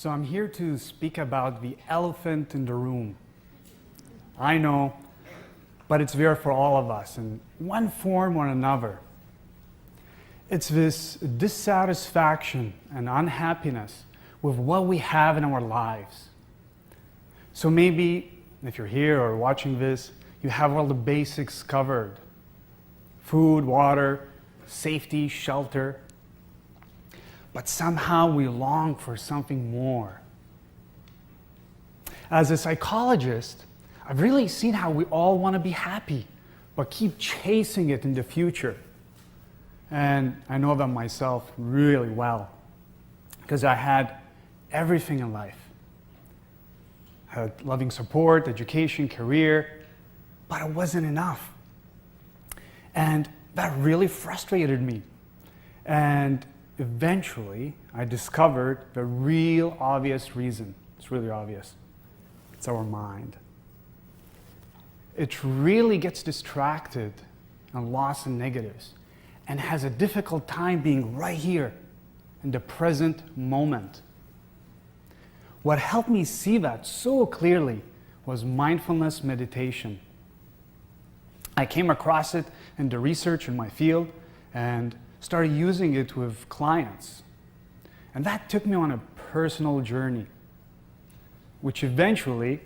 So I'm here to speak about the elephant in the room. I know, but it's there for all of us in one form or another. It's this dissatisfaction and unhappiness with what we have in our lives. So maybe if you're here or watching this, you have all the basics covered. Food, water, safety, shelter. But somehow we long for something more. As a psychologist, I've really seen how we all want to be happy, but keep chasing it in the future. And I know that myself really well, because I had everything in life. I had loving support, education, career, but it wasn't enough. And that really frustrated me. And eventually, I discovered the real obvious reason. It's really obvious. It's our mind. It really gets distracted and lost in negatives and has a difficult time being right here in the present moment. What helped me see that so clearly was mindfulness meditation. I came across it in the research in my field and started using it with clients. And that took me on a personal journey, which eventually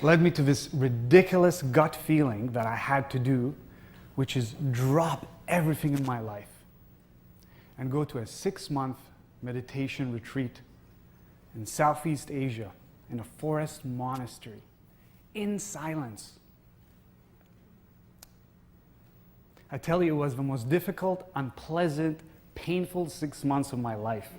led me to this ridiculous gut feeling that I had to do, which is drop everything in my life and go to a 6-month meditation retreat in Southeast Asia in a forest monastery in silence. I tell you, it was the most difficult, unpleasant, painful 6 months of my life.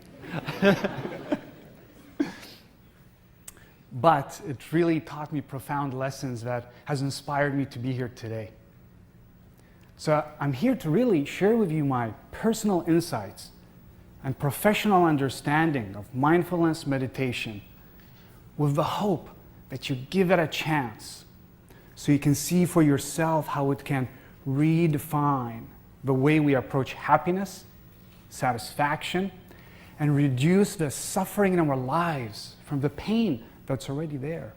But it really taught me profound lessons that has inspired me to be here today. So I'm here to really share with you my personal insights and professional understanding of mindfulness meditation with the hope that you give it a chance so you can see for yourself how it can redefine the way we approach happiness, satisfaction, and reduce the suffering in our lives from the pain that's already there.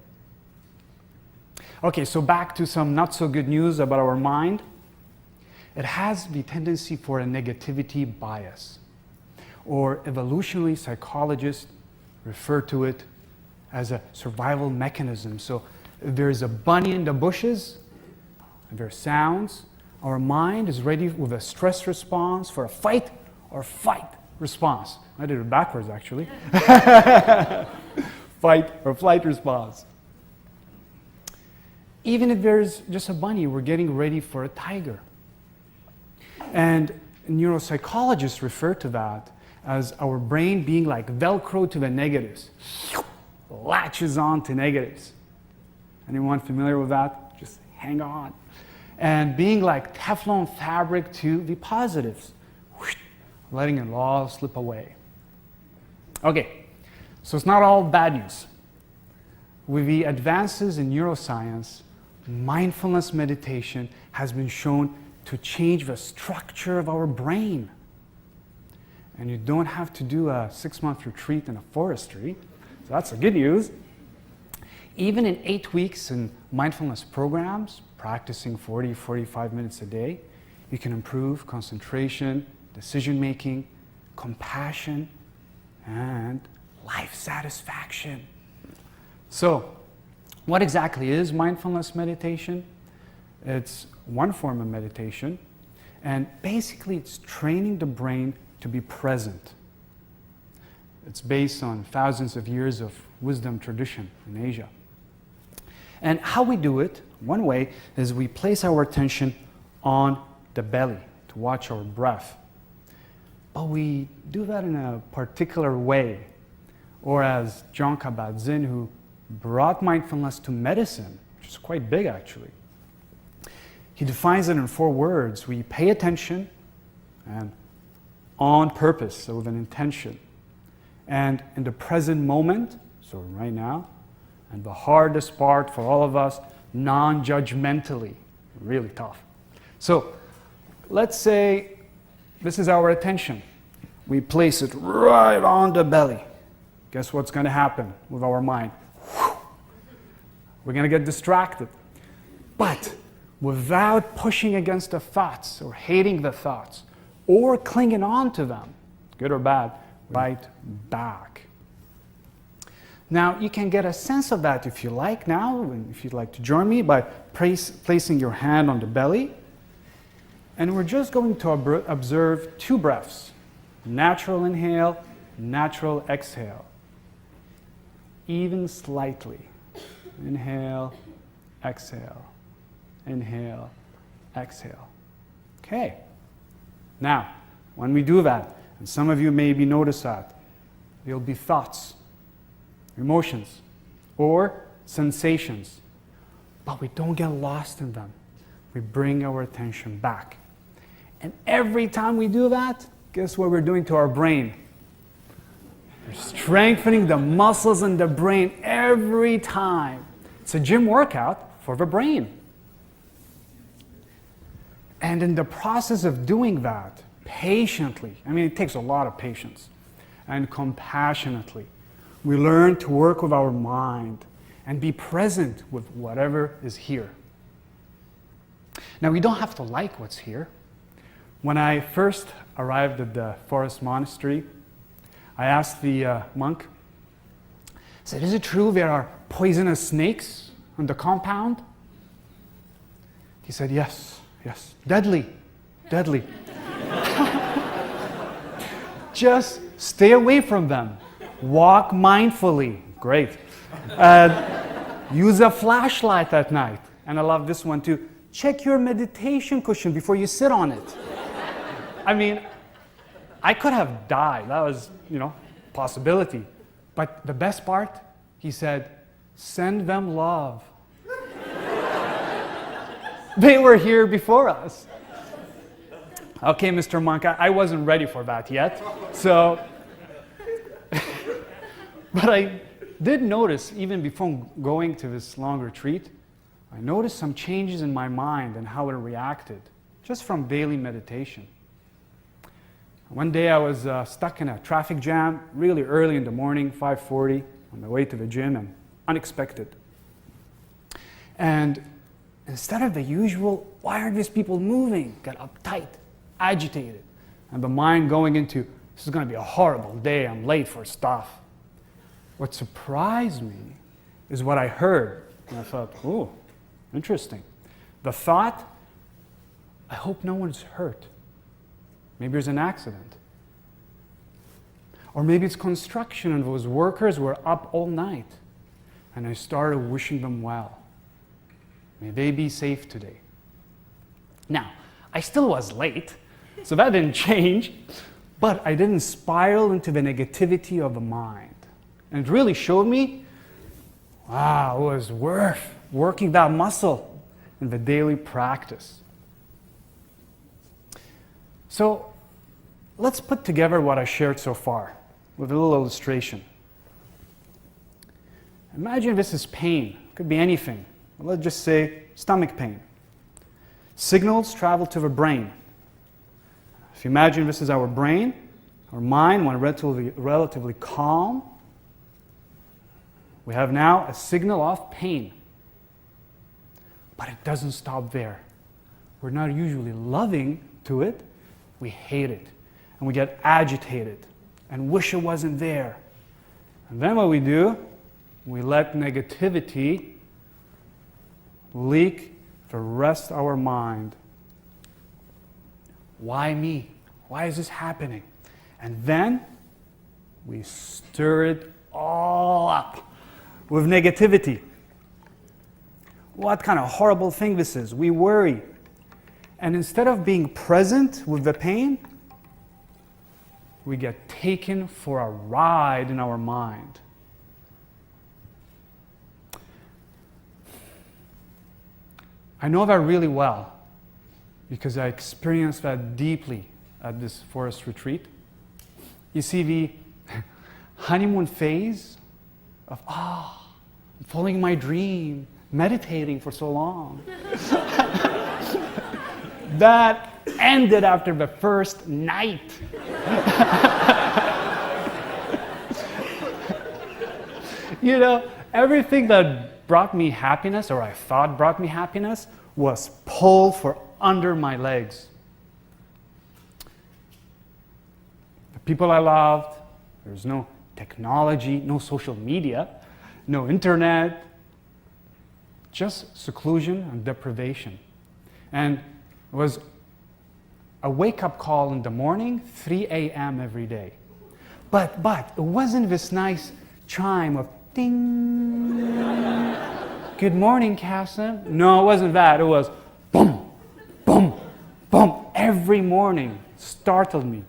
Okay, so back to some not so good news about our mind. It has the tendency for a negativity bias, or evolutionary psychologists refer to it as a survival mechanism. So if there's a bunny in the bushes, and there are sounds, our mind is ready with a stress response for a fight or flight response. I did it backwards, actually. Fight or flight response. Even if there's just a bunny, we're getting ready for a tiger. And neuropsychologists refer to that as our brain being like Velcro to the negatives. Latches on to negatives. Anyone familiar with that? Just hang on. And being like Teflon fabric to the positives, letting it all slip away. Okay, so it's not all bad news. With the advances in neuroscience, mindfulness meditation has been shown to change the structure of our brain. And you don't have to do a 6-month retreat in a forestry, so that's the good news. Even in 8 weeks in mindfulness programs, practicing 45 minutes a day, you can improve concentration, decision-making, compassion, and life satisfaction. So, what exactly is mindfulness meditation? It's one form of meditation, and basically it's training the brain to be present. It's based on thousands of years of wisdom tradition in Asia. And how we do it, one way, is we place our attention on the belly to watch our breath. But we do that in a particular way. Or as John Kabat-Zinn, who brought mindfulness to medicine, which is quite big actually, he defines it in 4 words. We pay attention and on purpose, so with an intention. And in the present moment, so right now, and the hardest part for all of us, non-judgmentally, really tough. So let's say this is our attention. We place it right on the belly. guess what's going to happen with our mind? We're going to get distracted. But without pushing against the thoughts or hating the thoughts or clinging on to them, good or bad, right back. Now, you can get a sense of that if you like now, and if you'd like to join me, by placing your hand on the belly. And we're just going to observe 2 breaths. Natural inhale, natural exhale. Even slightly. Inhale, exhale. Inhale, exhale. Okay. Now, when we do that, and some of you maybe notice that, there'll be thoughts, emotions, or sensations, but we don't get lost in them. We bring our attention back. And every time we do that, guess what we're doing to our brain? We're strengthening the muscles in the brain every time. It's a gym workout for the brain. And in the process of doing that, patiently, I mean, it takes a lot of patience, and compassionately, we learn to work with our mind and be present with whatever is here. Now, we don't have to like what's here. When I first arrived at the forest monastery, I asked the monk, I said, is it true there are poisonous snakes on the compound? He said, yes, deadly. Just stay away from them. Walk mindfully. Great. Use a flashlight at night. And I love this one too. Check your meditation cushion before you sit on it. I mean, I could have died. That was, possibility. But the best part, he said, send them love. They were here before us. Okay, Mr. Monk, I wasn't ready for that yet. So, but I did notice, even before going to this long retreat, I noticed some changes in my mind and how it reacted, just from daily meditation. One day I was stuck in a traffic jam really early in the morning, 5:40, on the way to the gym, and unexpected. And instead of the usual, why are these people moving, got uptight, agitated, and the mind going into, this is going to be a horrible day, I'm late for stuff. What surprised me is what I heard. And I thought, oh, interesting. The thought, I hope no one's hurt. Maybe there's an accident. Or maybe it's construction and those workers were up all night. And I started wishing them well. May they be safe today. Now, I still was late, so that didn't change, but I didn't spiral into the negativity of the mind. And it really showed me, wow, it was worth working that muscle in the daily practice. So let's put together what I shared so far with a little illustration. Imagine this is pain. It could be anything. Let's just say stomach pain. Signals travel to the brain. If you imagine this is our brain, our mind, when relatively calm, we have now a signal of pain. But it doesn't stop there. We're not usually loving to it. We hate it. And we get agitated and wish it wasn't there. And then what we do, we let negativity leak the rest of our mind. Why me? Why is this happening? And then we stir it all up with negativity. What kind of horrible thing this is? We worry. And instead of being present with the pain, we get taken for a ride in our mind. I know that really well because I experienced that deeply at this forest retreat. You see, the honeymoon phase of, I'm following my dream, meditating for so long. That ended after the first night. Everything that brought me happiness, or I thought brought me happiness, was pulled for under my legs. The people I loved, there's no technology, no social media, no internet, just seclusion and deprivation. And it was a wake-up call in the morning, 3 a.m. every day. But it wasn't this nice chime of ding. Good morning, Kasim. No, it wasn't that. It was boom, boom, boom. Every morning startled me,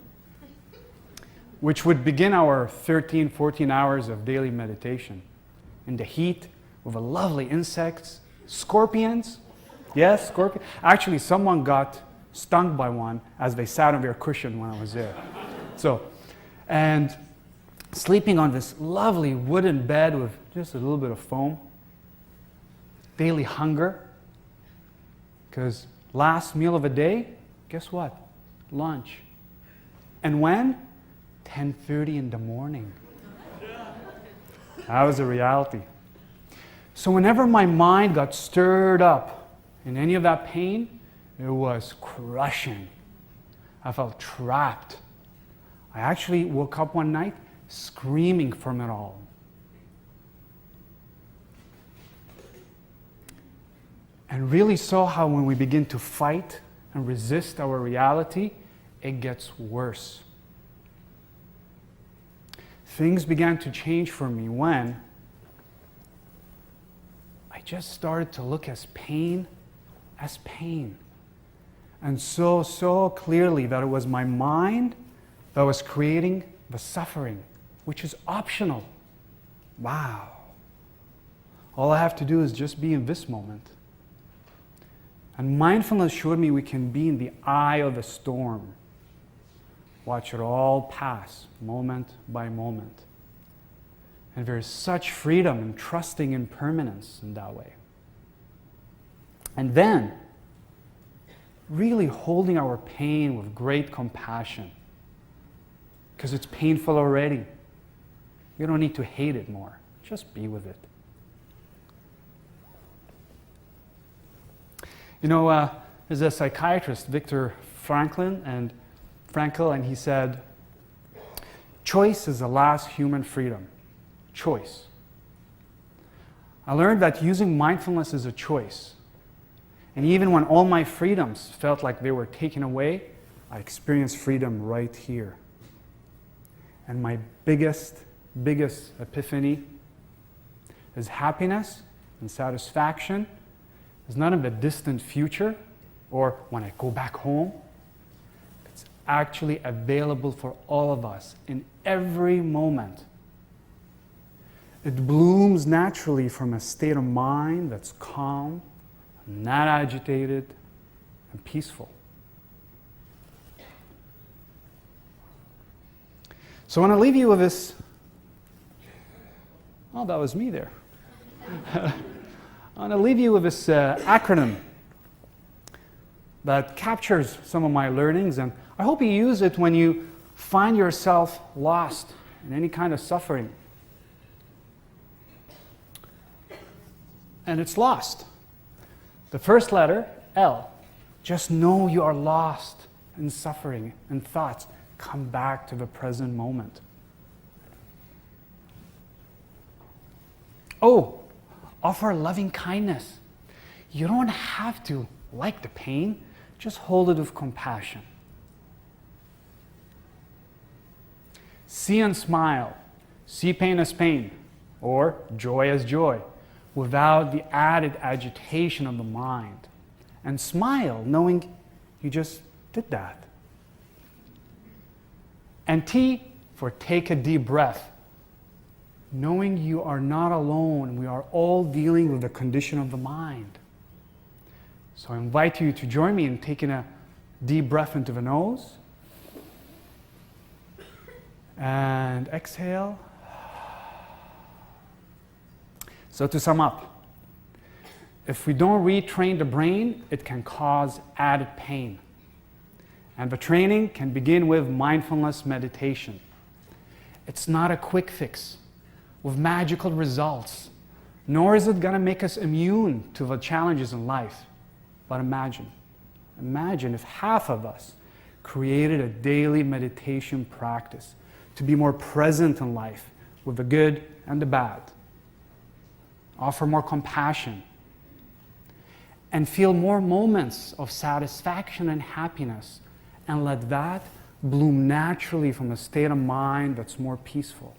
which would begin our 13, 14 hours of daily meditation in the heat with the lovely insects, scorpions. Yes, scorpion. Actually, someone got stung by one as they sat on their cushion when I was there. And sleeping on this lovely wooden bed with just a little bit of foam. Daily hunger. Because last meal of the day, guess what? Lunch. And when? 10:30 in the morning. That was a reality. So whenever my mind got stirred up in any of that pain, it was crushing. I felt trapped. I actually woke up one night screaming from it all. And really saw how when we begin to fight and resist our reality, it gets worse. Things began to change for me when I just started to look at pain as pain. And so clearly that it was my mind that was creating the suffering, which is optional. Wow. All I have to do is just be in this moment. And mindfulness showed me we can be in the eye of the storm. Watch it all pass, moment by moment. And there is such freedom in trusting impermanence in that way. And then, really holding our pain with great compassion. Because it's painful already. You don't need to hate it more. Just be with it. There's a psychiatrist, Viktor Frankl, and he said, choice is the last human freedom. Choice. I learned that using mindfulness is a choice. And even when all my freedoms felt like they were taken away, I experienced freedom right here. And my biggest epiphany is happiness and satisfaction is not in the distant future or when I go back home. It's actually available for all of us in every moment. It blooms naturally from a state of mind that's calm, not agitated, and peaceful. So I want to leave you with this. Oh, that was me there. I want to leave you with this acronym that captures some of my learnings, and I hope you use it when you find yourself lost in any kind of suffering. And it's lost. The first letter, L. Just know you are lost in suffering and thoughts. Come back to the present moment. O. Offer loving kindness. You don't have to like the pain. Just hold it with compassion. See and smile. See pain as pain, or joy as joy, without the added agitation of the mind. And smile, knowing you just did that. And T for take a deep breath. Knowing you are not alone, we are all dealing with the condition of the mind. So I invite you to join me in taking a deep breath into the nose. And exhale. So to sum up, if we don't retrain the brain, it can cause added pain. And the training can begin with mindfulness meditation. It's not a quick fix. with magical results, nor is it going to make us immune to the challenges in life. But imagine if half of us created a daily meditation practice to be more present in life with the good and the bad, offer more compassion, and feel more moments of satisfaction and happiness, and let that bloom naturally from a state of mind that's more peaceful.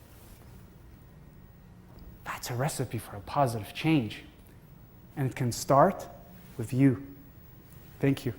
That's a recipe for a positive change. And it can start with you. Thank you.